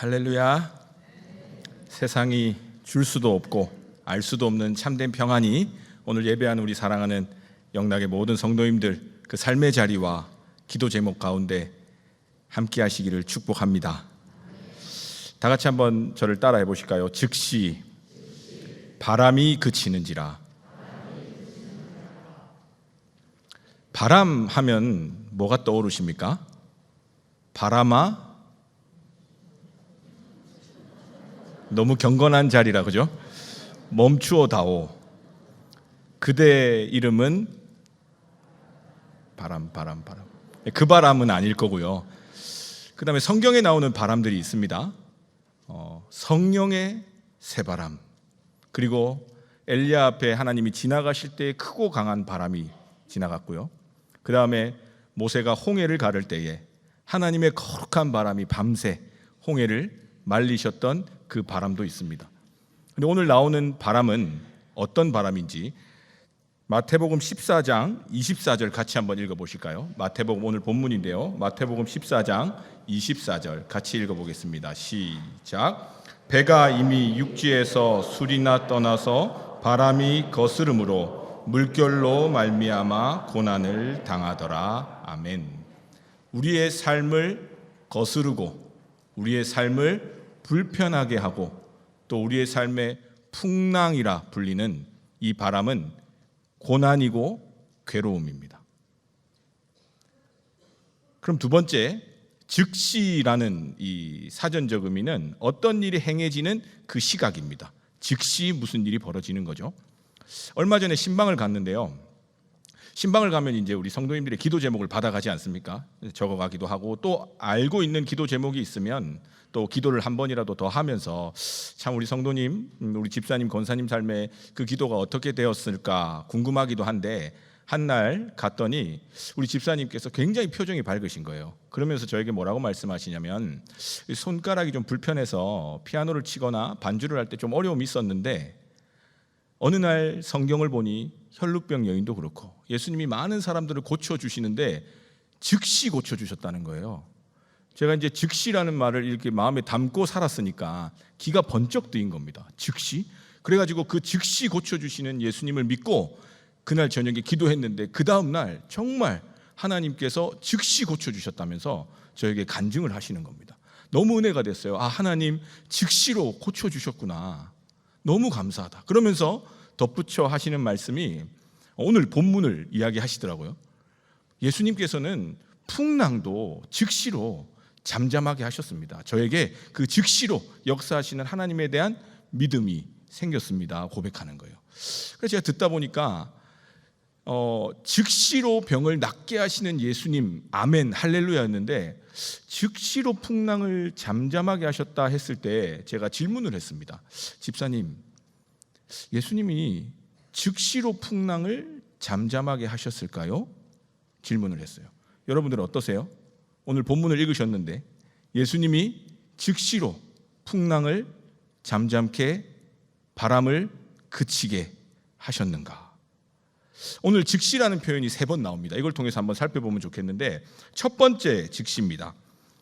할렐루야. 세상이 줄 수도 없고 알 수도 없는 참된 평안이 오늘 예배하는 우리 사랑하는 영락의 모든 성도님들 그 삶의 자리와 기도 제목 가운데 함께 하시기를 축복합니다. 다 같이 한번 저를 따라해 보실까요? 즉시 바람이 그치는지라. 바람 하면 뭐가 떠오르십니까? 바람아, 너무 경건한 자리라, 그죠? 멈추어 다오. 그대의 이름은 바람. 그 바람은 아닐 거고요. 그 다음에 성경에 나오는 바람들이 있습니다. 성령의 새바람, 그리고 엘리야 앞에 하나님이 지나가실 때 크고 강한 바람이 지나갔고요. 그 다음에 모세가 홍해를 가를 때에 하나님의 거룩한 바람이 밤새 홍해를 말리셨던 그 바람도 있습니다. 그런데 오늘 나오는 바람은 어떤 바람인지 마태복음 14장 24절 같이 한번 읽어보실까요? 마태복음 오늘 본문인데요. 마태복음 14장 24절 같이 읽어보겠습니다. 시작. 배가 이미 육지에서 술이나 떠나서 바람이 거스름으로 물결로 말미암아 고난을 당하더라. 아멘. 우리의 삶을 거스르고 우리의 삶을 불편하게 하고 또 우리의 삶의 풍랑이라 불리는 이 바람은 고난이고 괴로움입니다. 그럼 두 번째, 즉시라는 이 사전적 의미는 어떤 일이 행해지는 그 시각입니다. 즉시 무슨 일이 벌어지는 거죠. 얼마 전에 신방을 갔는데요. 신방을 가면 이제 우리 성도님들의 기도 제목을 받아가지 않습니까? 적어가기도 하고 또 알고 있는 기도 제목이 있으면 또 기도를 한 번이라도 더 하면서 참 우리 성도님, 우리 집사님, 권사님 삶에 그 기도가 어떻게 되었을까 궁금하기도 한데 한날 갔더니 우리 집사님께서 굉장히 표정이 밝으신 거예요. 그러면서 저에게 뭐라고 말씀하시냐면 손가락이 좀 불편해서 피아노를 치거나 반주를 할 때 좀 어려움이 있었는데 어느 날 성경을 보니 혈루병 여인도 그렇고 예수님이 많은 사람들을 고쳐주시는데 즉시 고쳐주셨다는 거예요. 제가 이제 즉시라는 말을 이렇게 마음에 담고 살았으니까 기가 번쩍 뜨인 겁니다. 즉시? 그래가지고 그 즉시 고쳐주시는 예수님을 믿고 그날 저녁에 기도했는데 그 다음날 정말 하나님께서 즉시 고쳐주셨다면서 저에게 간증을 하시는 겁니다. 너무 은혜가 됐어요. 아, 하나님 즉시로 고쳐주셨구나. 너무 감사하다. 그러면서 덧붙여 하시는 말씀이 오늘 본문을 이야기하시더라고요. 예수님께서는 풍랑도 즉시로 잠잠하게 하셨습니다. 저에게 그 즉시로 역사하시는 하나님에 대한 믿음이 생겼습니다. 고백하는 거예요. 그래서 제가 듣다 보니까 즉시로 병을 낫게 하시는 예수님, 아멘, 할렐루야였는데 즉시로 풍랑을 잠잠하게 하셨다 했을 때 제가 질문을 했습니다. 집사님, 예수님이 즉시로 풍랑을 잠잠하게 하셨을까요? 질문을 했어요. 여러분들은 어떠세요? 오늘 본문을 읽으셨는데 예수님이 즉시로 풍랑을 잠잠케 바람을 그치게 하셨는가? 오늘 즉시라는 표현이 3번 나옵니다. 이걸 통해서 한번 살펴보면 좋겠는데 첫 번째 즉시입니다.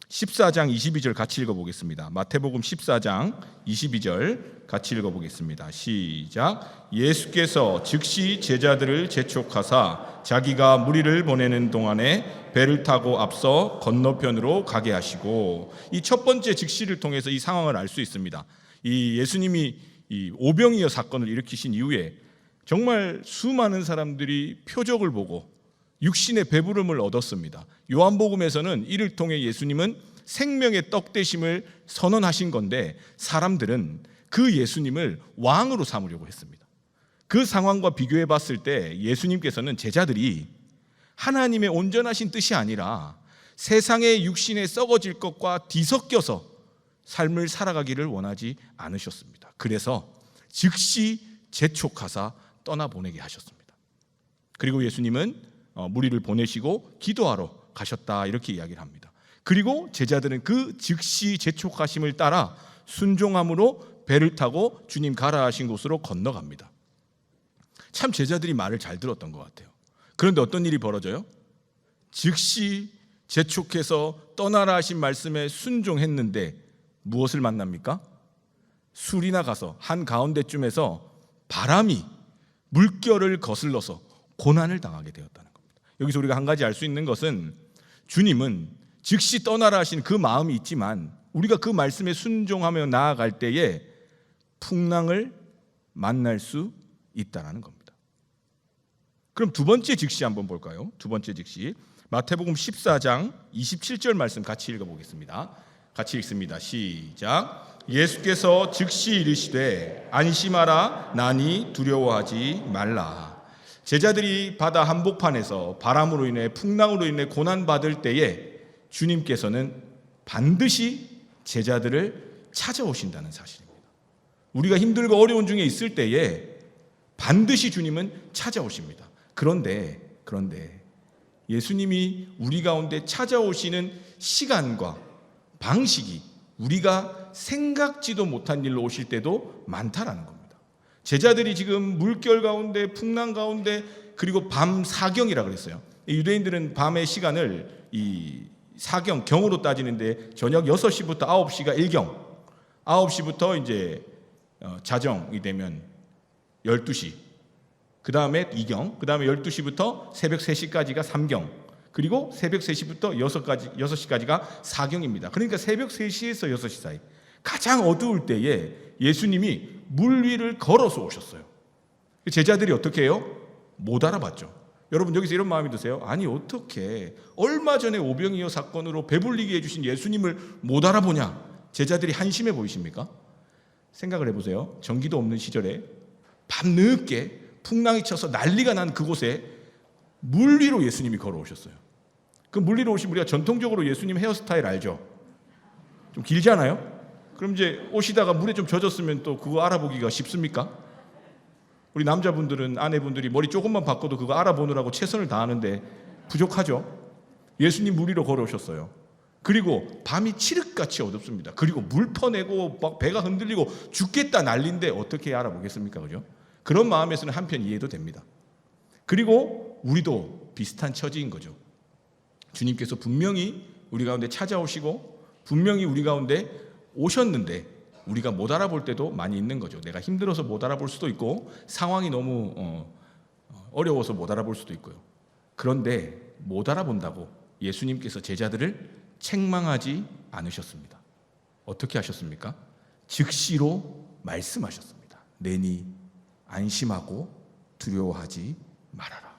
14장 22절 같이 읽어보겠습니다. 마태복음 14장 22절 같이 읽어보겠습니다. 시작. 예수께서 즉시 제자들을 재촉하사 자기가 무리를 보내는 동안에 배를 타고 앞서 건너편으로 가게 하시고, 이 첫 번째 즉시를 통해서 이 상황을 알 수 있습니다. 이 예수님이 이 오병이어 사건을 일으키신 이후에 정말 수많은 사람들이 표적을 보고 육신의 배부름을 얻었습니다. 요한복음에서는 이를 통해 예수님은 생명의 떡 되심을 선언하신 건데 사람들은 그 예수님을 왕으로 삼으려고 했습니다. 그 상황과 비교해 봤을 때 예수님께서는 제자들이 하나님의 온전하신 뜻이 아니라 세상의 육신에 썩어질 것과 뒤섞여서 삶을 살아가기를 원하지 않으셨습니다. 그래서 즉시 재촉하사 떠나보내게 하셨습니다. 그리고 예수님은 무리를 보내시고 기도하러 가셨다 이렇게 이야기를 합니다. 그리고 제자들은 그 즉시 재촉하심을 따라 순종함으로 배를 타고 주님 가라 하신 곳으로 건너갑니다. 참 제자들이 말을 잘 들었던 것 같아요. 그런데 어떤 일이 벌어져요? 즉시 재촉해서 떠나라 하신 말씀에 순종했는데 무엇을 만납니까? 술이나 가서 한가운데쯤에서 바람이 물결을 거슬러서 고난을 당하게 되었다는 겁니다. 여기서 우리가 한 가지 알 수 있는 것은 주님은 즉시 떠나라 하신 그 마음이 있지만 우리가 그 말씀에 순종하며 나아갈 때에 풍랑을 만날 수 있다는 겁니다. 그럼 두 번째 즉시 한번 볼까요? 두 번째 즉시 마태복음 14장 27절 말씀 같이 읽어보겠습니다. 같이 읽습니다. 시작. 예수께서 즉시 이르시되 안심하라 나니 두려워하지 말라. 제자들이 바다 한복판에서 바람으로 인해 풍랑으로 인해 고난받을 때에 주님께서는 반드시 제자들을 찾아오신다는 사실입니다. 우리가 힘들고 어려운 중에 있을 때에 반드시 주님은 찾아오십니다. 그런데 예수님이 우리 가운데 찾아오시는 시간과 방식이 우리가 생각지도 못한 일로 오실 때도 많다라는 겁니다. 제자들이 지금 물결 가운데 풍랑 가운데 그리고 밤 사경이라 그랬어요. 유대인들은 밤의 시간을 이 사경 경으로 따지는데 저녁 6시부터 9시가 1경, 9시부터 이제 자정이 되면 12시, 그 다음에 2경, 그 다음에 12시부터 새벽 3시까지가 3경, 그리고 새벽 3시부터 6시까지가 4경입니다. 그러니까 새벽 3시에서 6시 사이 가장 어두울 때에 예수님이 물 위를 걸어서 오셨어요. 제자들이 어떻게 해요? 못 알아봤죠. 여러분 여기서 이런 마음이 드세요? 아니 어떻게 얼마 전에 오병이어 사건으로 배불리게 해주신 예수님을 못 알아보냐? 제자들이 한심해 보이십니까? 생각을 해보세요. 전기도 없는 시절에 밤늦게 풍랑이 쳐서 난리가 난 그곳에 물 위로 예수님이 걸어오셨어요. 그 물 위로 오신 우리가 전통적으로 예수님 헤어스타일 알죠? 좀 길잖아요? 그럼 이제 오시다가 물에 좀 젖었으면 또 그거 알아보기가 쉽습니까? 우리 남자분들은 아내분들이 머리 조금만 바꿔도 그거 알아보느라고 최선을 다하는데 부족하죠? 예수님 물 위로 걸어오셨어요. 그리고 밤이 칠흑같이 어둡습니다. 그리고 물 퍼내고 막 배가 흔들리고 죽겠다 난리인데 어떻게 알아보겠습니까? 그죠? 그런 마음에서는 한편 이해도 됩니다. 그리고 우리도 비슷한 처지인 거죠. 주님께서 분명히 우리 가운데 찾아오시고 분명히 우리 가운데 오셨는데 우리가 못 알아볼 때도 많이 있는 거죠. 내가 힘들어서 못 알아볼 수도 있고 상황이 너무 어려워서 못 알아볼 수도 있고요. 그런데 못 알아본다고 예수님께서 제자들을 책망하지 않으셨습니다. 어떻게 하셨습니까? 즉시로 말씀하셨습니다. 내니 안심하고 두려워하지 말아라.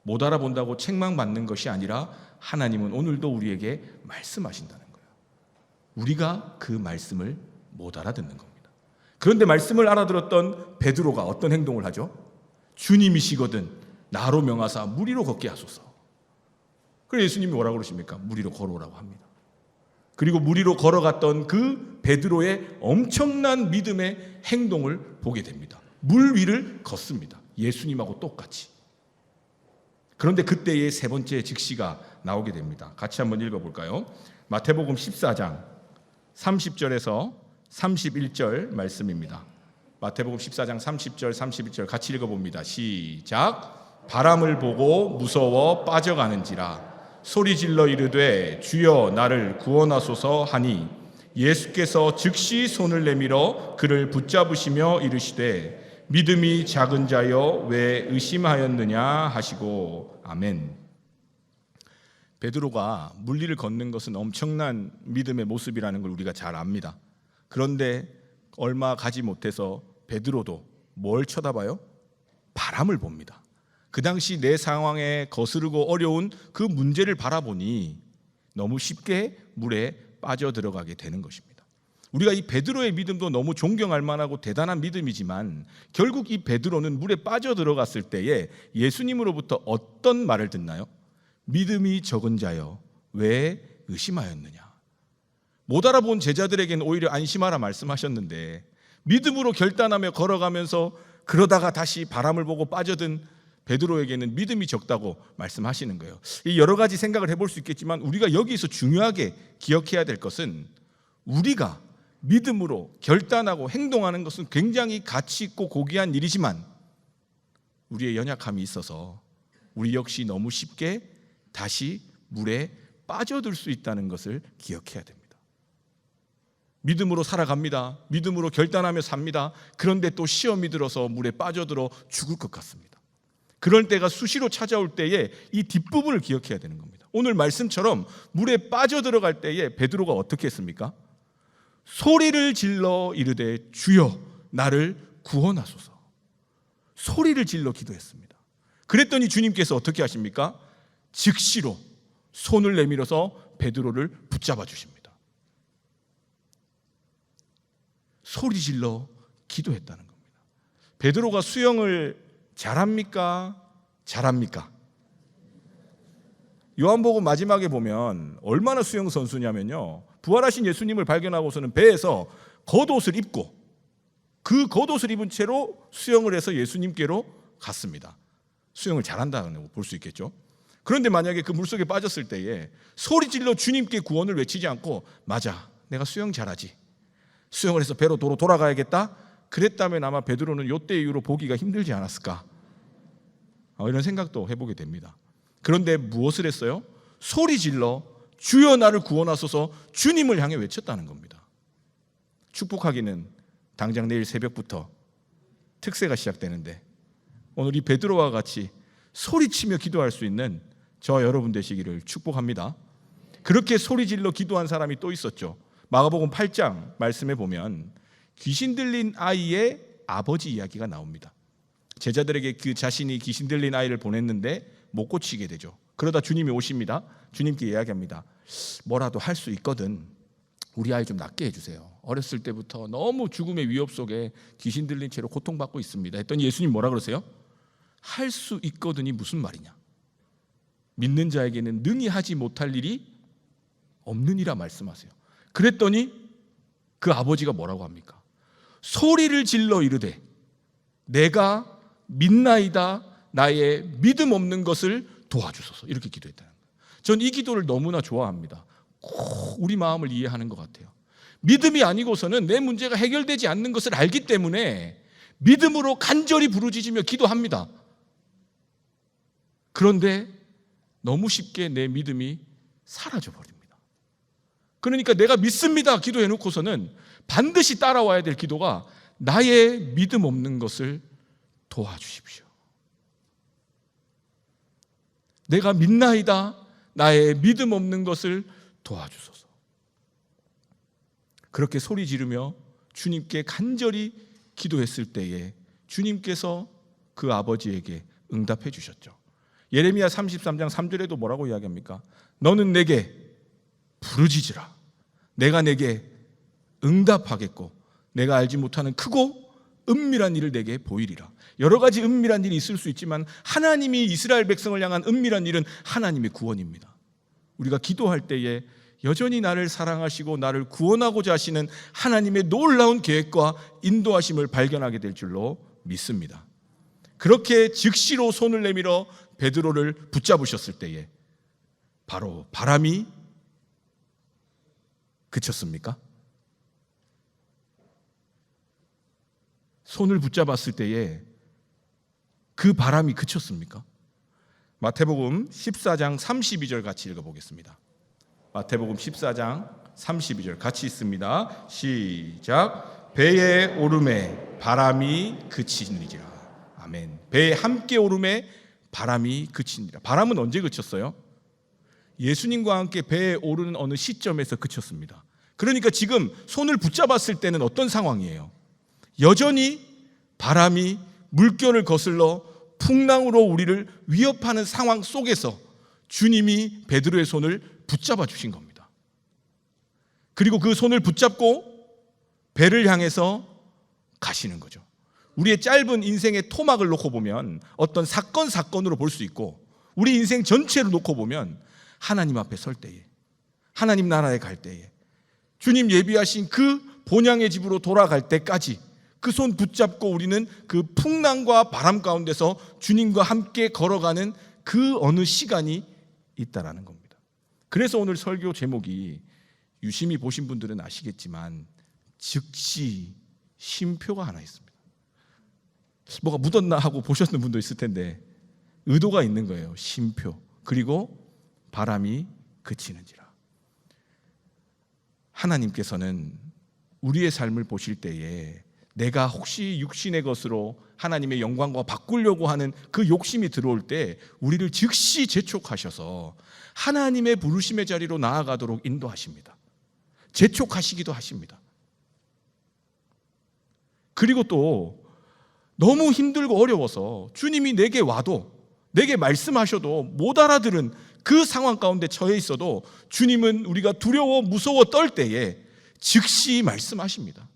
못 알아본다고 책망받는 것이 아니라 하나님은 오늘도 우리에게 말씀하신다는 거예요. 우리가 그 말씀을 못 알아듣는 겁니다. 그런데 말씀을 알아들었던 베드로가 어떤 행동을 하죠? 주님이시거든 나로 명하사 물 위로 걷게 하소서. 그래서 예수님이 뭐라고 그러십니까? 물 위로 걸어오라고 합니다. 그리고 물 위로 걸어갔던 그 베드로의 엄청난 믿음의 행동을 보게 됩니다. 물 위를 걷습니다. 예수님하고 똑같이. 그런데 그때의 세 번째 즉시가 나오게 됩니다. 같이 한번 읽어볼까요? 마태복음 14장 30절에서 31절 말씀입니다. 마태복음 14장 30절 31절 같이 읽어봅니다. 시작. 바람을 보고 무서워 빠져가는지라 소리질러 이르되 주여 나를 구원하소서 하니 예수께서 즉시 손을 내밀어 그를 붙잡으시며 이르시되 믿음이 작은 자여 왜 의심하였느냐 하시고 아멘. 베드로가 물리를 걷는 것은 엄청난 믿음의 모습이라는 걸 우리가 잘 압니다. 그런데 얼마 가지 못해서 베드로도 뭘 쳐다봐요? 바람을 봅니다. 그 당시 내 상황에 거스르고 어려운 그 문제를 바라보니 너무 쉽게 물에 빠져들어가게 되는 것입니다. 우리가 이 베드로의 믿음도 너무 존경할 만하고 대단한 믿음이지만 결국 이 베드로는 물에 빠져들어갔을 때에 예수님으로부터 어떤 말을 듣나요? 믿음이 적은 자여 왜 의심하였느냐. 못 알아본 제자들에게는 오히려 안심하라 말씀하셨는데 믿음으로 결단하며 걸어가면서 그러다가 다시 바람을 보고 빠져든 베드로에게는 믿음이 적다고 말씀하시는 거예요. 이 여러 가지 생각을 해볼 수 있겠지만 우리가 여기서 중요하게 기억해야 될 것은 우리가 믿음으로 결단하고 행동하는 것은 굉장히 가치 있고 고귀한 일이지만 우리의 연약함이 있어서 우리 역시 너무 쉽게 다시 물에 빠져들 수 있다는 것을 기억해야 됩니다. 믿음으로 살아갑니다. 믿음으로 결단하며 삽니다. 그런데 또 시험이 들어서 물에 빠져들어 죽을 것 같습니다. 그럴 때가 수시로 찾아올 때에 이 뒷부분을 기억해야 되는 겁니다. 오늘 말씀처럼 물에 빠져들어갈 때에 베드로가 어떻게 했습니까? 소리를 질러 이르되 주여 나를 구원하소서. 소리를 질러 기도했습니다. 그랬더니 주님께서 어떻게 하십니까? 즉시로 손을 내밀어서 베드로를 붙잡아 주십니다. 소리 질러 기도했다는 겁니다. 베드로가 수영을 잘합니까? 잘합니까? 요한복음 마지막에 보면 얼마나 수영 선수냐면요, 부활하신 예수님을 발견하고서는 배에서 겉옷을 입고 그 겉옷을 입은 채로 수영을 해서 예수님께로 갔습니다. 수영을 잘한다고 볼 수 있겠죠. 그런데 만약에 그 물속에 빠졌을 때에 소리 질러 주님께 구원을 외치지 않고 맞아, 내가 수영 잘하지, 수영을 해서 배로 도로 돌아가야겠다, 그랬다면 아마 베드로는 요때 이후로 보기가 힘들지 않았을까, 이런 생각도 해보게 됩니다. 그런데 무엇을 했어요? 소리 질러 주여 나를 구원하소서 주님을 향해 외쳤다는 겁니다. 축복하기는 당장 내일 새벽부터 특세가 시작되는데 오늘 이 베드로와 같이 소리치며 기도할 수 있는 저와 여러분 되시기를 축복합니다. 그렇게 소리 질러 기도한 사람이 또 있었죠. 마가복음 8장 말씀에 보면 귀신 들린 아이의 아버지 이야기가 나옵니다. 제자들에게 그 자신이 귀신 들린 아이를 보냈는데 못 고치게 되죠. 그러다 주님이 오십니다. 주님께 이야기합니다. 뭐라도 할 수 있거든 우리 아이 좀 낫게 해주세요. 어렸을 때부터 너무 죽음의 위협 속에 귀신 들린 채로 고통받고 있습니다. 했더니 예수님 뭐라 그러세요? 할 수 있거든이 무슨 말이냐? 믿는 자에게는 능히 하지 못할 일이 없느니라 말씀하세요. 그랬더니 그 아버지가 뭐라고 합니까? 소리를 질러 이르되 내가 믿나이다, 나의 믿음 없는 것을 도와주소서. 이렇게 기도했다는 거예요. 전 이 기도를 너무나 좋아합니다. 꼭 우리 마음을 이해하는 것 같아요. 믿음이 아니고서는 내 문제가 해결되지 않는 것을 알기 때문에 믿음으로 간절히 부르짖으며 기도합니다. 그런데 너무 쉽게 내 믿음이 사라져버립니다. 그러니까 내가 믿습니다 기도해놓고서는 반드시 따라와야 될 기도가 나의 믿음 없는 것을 도와주십시오. 내가 믿나이다, 나의 믿음 없는 것을 도와주소서. 그렇게 소리 지르며 주님께 간절히 기도했을 때에 주님께서 그 아버지에게 응답해 주셨죠. 예레미야 33장 3절에도 뭐라고 이야기합니까? 너는 내게 부르짖으라, 내가 내게 응답하겠고 내가 알지 못하는 크고 은밀한 일을 내게 보이리라. 여러 가지 은밀한 일이 있을 수 있지만 하나님이 이스라엘 백성을 향한 은밀한 일은 하나님의 구원입니다. 우리가 기도할 때에 여전히 나를 사랑하시고 나를 구원하고자 하시는 하나님의 놀라운 계획과 인도하심을 발견하게 될 줄로 믿습니다. 그렇게 즉시로 손을 내밀어 베드로를 붙잡으셨을 때에 바로 바람이 그쳤습니까? 손을 붙잡았을 때에 그 바람이 그쳤습니까? 마태복음 14장 32절 같이 읽어보겠습니다. 마태복음 14장 32절 같이 있습니다. 시작. 배에 오름에 바람이 그치니라. 아멘. 배에 함께 오름에 바람이 그치니라. 바람은 언제 그쳤어요? 예수님과 함께 배에 오르는 어느 시점에서 그쳤습니다. 그러니까 지금 손을 붙잡았을 때는 어떤 상황이에요? 여전히 바람이 물결을 거슬러 풍랑으로 우리를 위협하는 상황 속에서 주님이 베드로의 손을 붙잡아 주신 겁니다. 그리고 그 손을 붙잡고 배를 향해서 가시는 거죠. 우리의 짧은 인생의 토막을 놓고 보면 어떤 사건으로 볼 수 있고 우리 인생 전체를 놓고 보면 하나님 앞에 설 때에, 하나님 나라에 갈 때에, 주님 예비하신 그 본향의 집으로 돌아갈 때까지 그 손 붙잡고 우리는 그 풍랑과 바람 가운데서 주님과 함께 걸어가는 그 어느 시간이 있다라는 겁니다. 그래서 오늘 설교 제목이 유심히 보신 분들은 아시겠지만 즉시 쉼표가 하나 있습니다. 뭐가 묻었나 하고 보셨는 분도 있을 텐데 의도가 있는 거예요. 쉼표. 그리고 바람이 그치는지라. 하나님께서는 우리의 삶을 보실 때에 내가 혹시 육신의 것으로 하나님의 영광과 바꾸려고 하는 그 욕심이 들어올 때 우리를 즉시 재촉하셔서 하나님의 부르심의 자리로 나아가도록 인도하십니다. 재촉하시기도 하십니다. 그리고 또 너무 힘들고 어려워서 주님이 내게 와도, 내게 말씀하셔도 못 알아들은 그 상황 가운데 처해 있어도 주님은 우리가 두려워 무서워 떨 때에 즉시 말씀하십니다.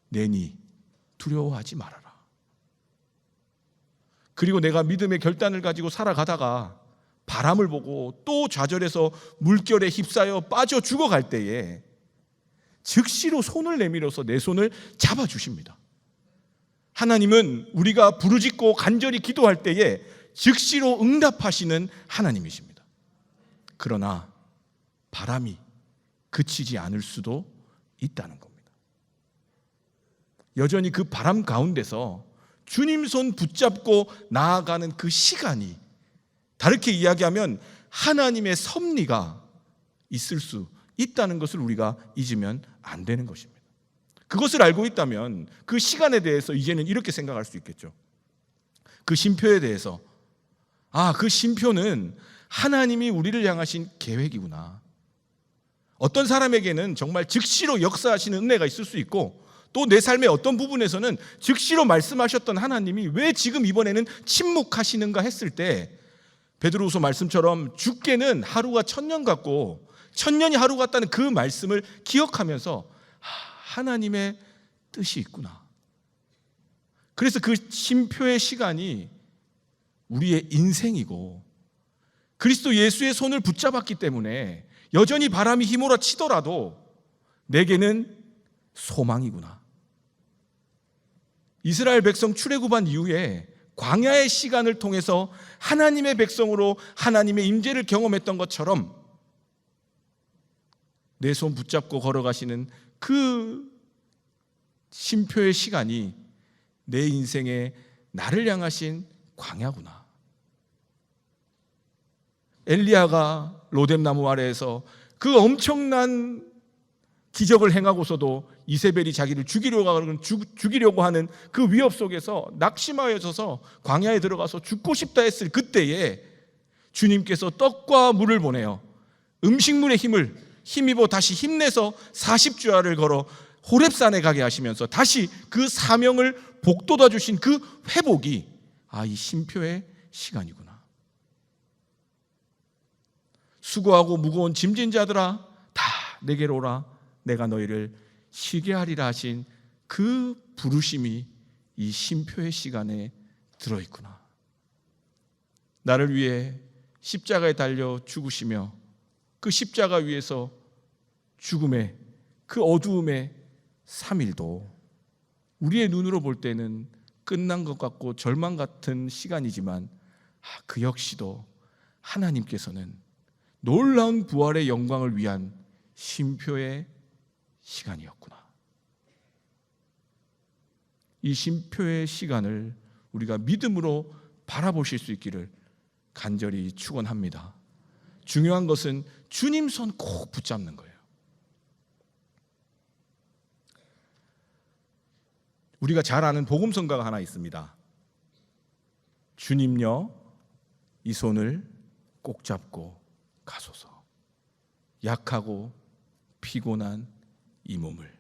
내니 두려워하지 말아라. 그리고 내가 믿음의 결단을 가지고 살아가다가 바람을 보고 또 좌절해서 물결에 휩싸여 빠져 죽어갈 때에 즉시로 손을 내밀어서 내 손을 잡아주십니다. 하나님은 우리가 부르짖고 간절히 기도할 때에 즉시로 응답하시는 하나님이십니다. 그러나 바람이 그치지 않을 수도 있다는 겁니다. 여전히 그 바람 가운데서 주님 손 붙잡고 나아가는 그 시간이, 다르게 이야기하면 하나님의 섭리가 있을 수 있다는 것을 우리가 잊으면 안 되는 것입니다. 그것을 알고 있다면 그 시간에 대해서 이제는 이렇게 생각할 수 있겠죠. 그 쉼표에 대해서, 그 쉼표는 하나님이 우리를 향하신 계획이구나. 어떤 사람에게는 정말 즉시로 역사하시는 은혜가 있을 수 있고, 또 내 삶의 어떤 부분에서는 즉시로 말씀하셨던 하나님이 왜 지금 이번에는 침묵하시는가 했을 때, 베드로후서 말씀처럼 죽게는 하루가 1000년 같고 1000년이 하루 같다는 그 말씀을 기억하면서 하나님의 뜻이 있구나. 그래서 그 쉼표의 시간이 우리의 인생이고, 그리스도 예수의 손을 붙잡았기 때문에 여전히 바람이 휘몰아치더라도 내게는 소망이구나. 이스라엘 백성 출애굽한 이후에 광야의 시간을 통해서 하나님의 백성으로 하나님의 임재를 경험했던 것처럼 내 손 붙잡고 걸어가시는 그 쉼표의 시간이 내 인생에 나를 향하신 광야구나. 엘리야가 로뎀나무 아래에서 그 엄청난 기적을 행하고서도 이세벨이 자기를 죽이려고 하는 그 위협 속에서 낙심하여져서 광야에 들어가서 죽고 싶다 했을 그때에 주님께서 떡과 물을 보내어 음식물의 힘입어 다시 힘내서 40주야를 걸어 호렙산에 가게 하시면서 다시 그 사명을 복돋아 주신 그 회복이 이 쉼표의 시간이구나. 수고하고 무거운 짐진 자들아 다 내게로 오라, 내가 너희를 쉬게 하리라 하신 그 부르심이 이 쉼표의 시간에 들어있구나. 나를 위해 십자가에 달려 죽으시며 그 십자가 위에서 죽음의 그 어두움의 3일도 우리의 눈으로 볼 때는 끝난 것 같고 절망 같은 시간이지만 그 역시도 하나님께서는 놀라운 부활의 영광을 위한 쉼표의 시간이었구나. 이 쉼표의 시간을 우리가 믿음으로 바라보실 수 있기를 간절히 축원합니다. 중요한 것은 주님 손 꼭 붙잡는 거예요. 우리가 잘 아는 복음성가가 하나 있습니다. 주님여 이 손을 꼭 잡고 가소서. 약하고 피곤한 이 몸을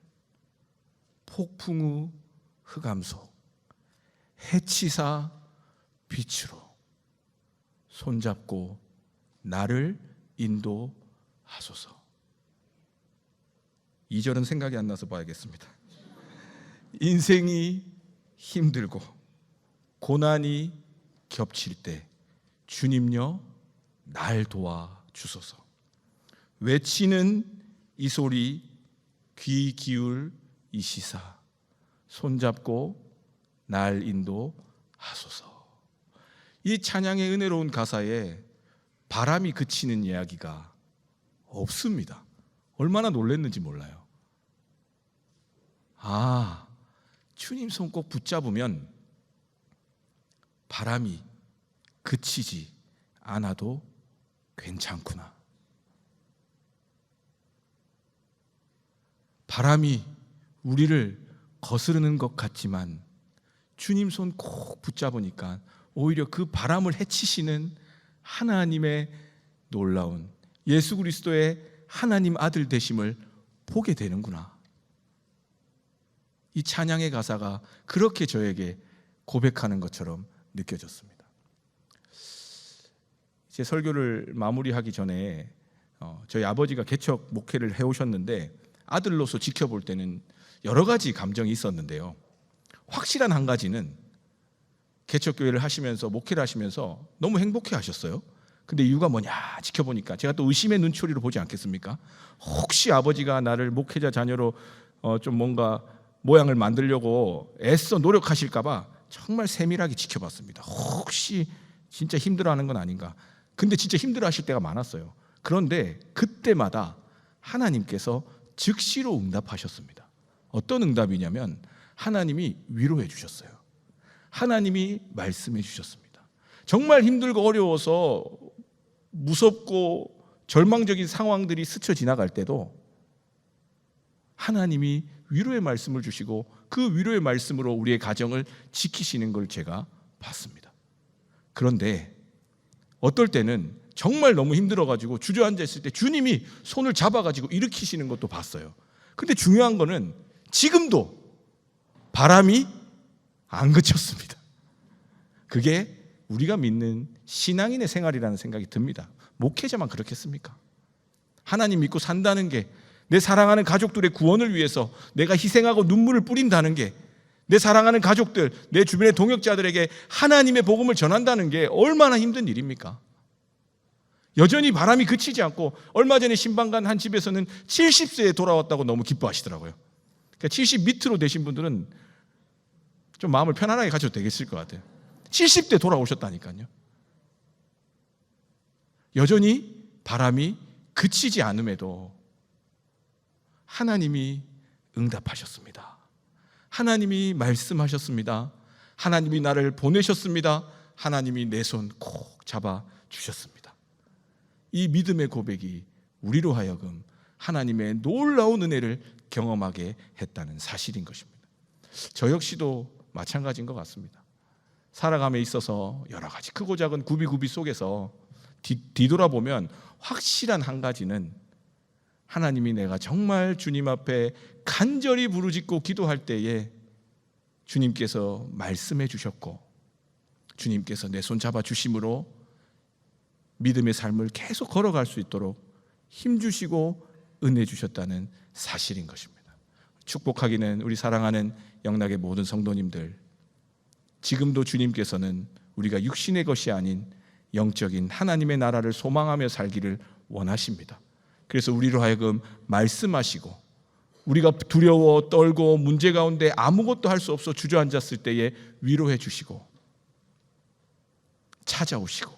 폭풍 후 흑암 속 해치사 빛으로 손잡고 나를 인도하소서. 2절은 생각이 안 나서 봐야겠습니다. 인생이 힘들고 고난이 겹칠 때 주님여 날 도와주소서. 외치는 이 소리 귀 기울이시사 손잡고 날 인도하소서. 이 찬양의 은혜로운 가사에 바람이 그치는 이야기가 없습니다. 얼마나 놀랐는지 몰라요. 주님 손 꼭 붙잡으면 바람이 그치지 않아도 괜찮구나. 바람이 우리를 거스르는 것 같지만 주님 손 꼭 붙잡으니까 오히려 그 바람을 헤치시는 하나님의 놀라운 예수 그리스도의 하나님 아들 되심을 보게 되는구나. 이 찬양의 가사가 그렇게 저에게 고백하는 것처럼 느껴졌습니다. 제 설교를 마무리하기 전에 저희 아버지가 개척 목회를 해오셨는데 아들로서 지켜볼 때는 여러 가지 감정이 있었는데요. 확실한 한 가지는 개척교회를 하시면서 목회를 하시면서 너무 행복해 하셨어요. 근데 이유가 뭐냐 지켜보니까 제가 또 의심의 눈초리로 보지 않겠습니까? 혹시 아버지가 나를 목회자 자녀로 좀 뭔가 모양을 만들려고 애써 노력하실까 봐 정말 세밀하게 지켜봤습니다. 혹시 진짜 힘들어하는 건 아닌가. 근데 진짜 힘들어하실 때가 많았어요. 그런데 그때마다 하나님께서 즉시로 응답하셨습니다. 어떤 응답이냐면 하나님이 위로해 주셨어요. 하나님이 말씀해 주셨습니다. 정말 힘들고 어려워서 무섭고 절망적인 상황들이 스쳐 지나갈 때도 하나님이 위로의 말씀을 주시고 그 위로의 말씀으로 우리의 가정을 지키시는 걸 제가 봤습니다. 그런데 어떨 때는 정말 너무 힘들어가지고 주저앉아 있을 때 주님이 손을 잡아가지고 일으키시는 것도 봤어요. 근데 중요한 거는 지금도 바람이 안 그쳤습니다. 그게 우리가 믿는 신앙인의 생활이라는 생각이 듭니다. 목회자만 그렇겠습니까? 하나님 믿고 산다는 게, 내 사랑하는 가족들의 구원을 위해서 내가 희생하고 눈물을 뿌린다는 게, 내 사랑하는 가족들, 내 주변의 동역자들에게 하나님의 복음을 전한다는 게 얼마나 힘든 일입니까? 여전히 바람이 그치지 않고, 얼마 전에 신방간 한 집에서는 70세에 돌아왔다고 너무 기뻐하시더라고요. 그러니까 70 밑으로 되신 분들은 좀 마음을 편안하게 가져도 되겠을 것 같아요. 70대 돌아오셨다니까요. 여전히 바람이 그치지 않음에도 하나님이 응답하셨습니다. 하나님이 말씀하셨습니다. 하나님이 나를 보내셨습니다. 하나님이 내 손 콕 잡아 주셨습니다. 이 믿음의 고백이 우리로 하여금 하나님의 놀라운 은혜를 경험하게 했다는 사실인 것입니다. 저 역시도 마찬가지인 것 같습니다. 살아감에 있어서 여러 가지 크고 작은 구비구비 속에서 뒤돌아보면 확실한 한 가지는, 하나님이 내가 정말 주님 앞에 간절히 부르짖고 기도할 때에 주님께서 말씀해 주셨고, 주님께서 내 손 잡아 주심으로 믿음의 삶을 계속 걸어갈 수 있도록 힘주시고 은혜 주셨다는 사실인 것입니다. 축복하기는 우리 사랑하는 영락의 모든 성도님들, 지금도 주님께서는 우리가 육신의 것이 아닌 영적인 하나님의 나라를 소망하며 살기를 원하십니다. 그래서 우리로 하여금 말씀하시고, 우리가 두려워 떨고 문제 가운데 아무것도 할 수 없어 주저앉았을 때에 위로해 주시고 찾아오시고,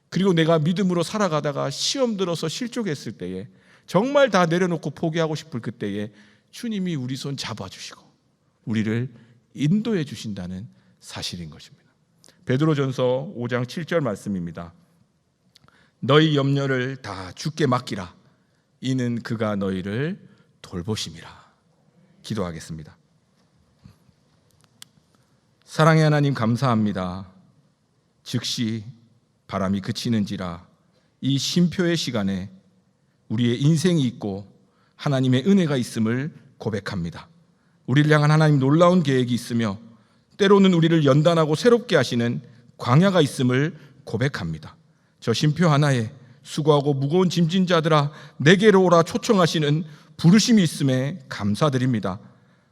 그리고 내가 믿음으로 살아가다가 시험 들어서 실족했을 때에 정말 다 내려놓고 포기하고 싶을 그때에 주님이 우리 손 잡아주시고 우리를 인도해 주신다는 사실인 것입니다. 베드로전서 5장 7절 말씀입니다. 너희 염려를 다 주께 맡기라. 이는 그가 너희를 돌보심이라. 기도하겠습니다. 사랑의 하나님, 감사합니다. 즉시 바람이 그치는지라 이 쉼표의 시간에 우리의 인생이 있고 하나님의 은혜가 있음을 고백합니다. 우리를 향한 하나님 놀라운 계획이 있으며 때로는 우리를 연단하고 새롭게 하시는 광야가 있음을 고백합니다. 저 쉼표 하나에 수고하고 무거운 짐진 자들아 내게로 오라 초청하시는 부르심이 있음에 감사드립니다.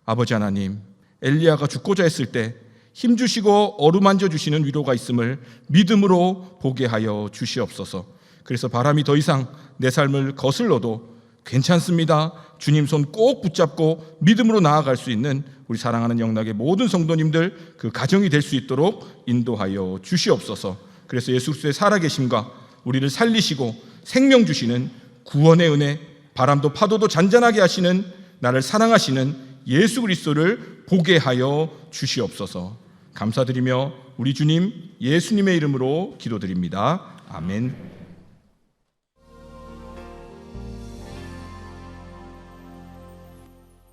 아버지 하나님, 엘리야가 죽고자 했을 때 힘주시고 어루만져 주시는 위로가 있음을 믿음으로 보게 하여 주시옵소서. 그래서 바람이 더 이상 내 삶을 거슬러도 괜찮습니다. 주님 손 꼭 붙잡고 믿음으로 나아갈 수 있는 우리 사랑하는 영락의 모든 성도님들, 그 가정이 될 수 있도록 인도하여 주시옵소서. 그래서 예수 그리스도의 살아계심과 우리를 살리시고 생명 주시는 구원의 은혜, 바람도 파도도 잔잔하게 하시는 나를 사랑하시는 예수 그리스도를 보게 하여 주시옵소서. 감사드리며 우리 주님 예수님의 이름으로 기도드립니다. 아멘.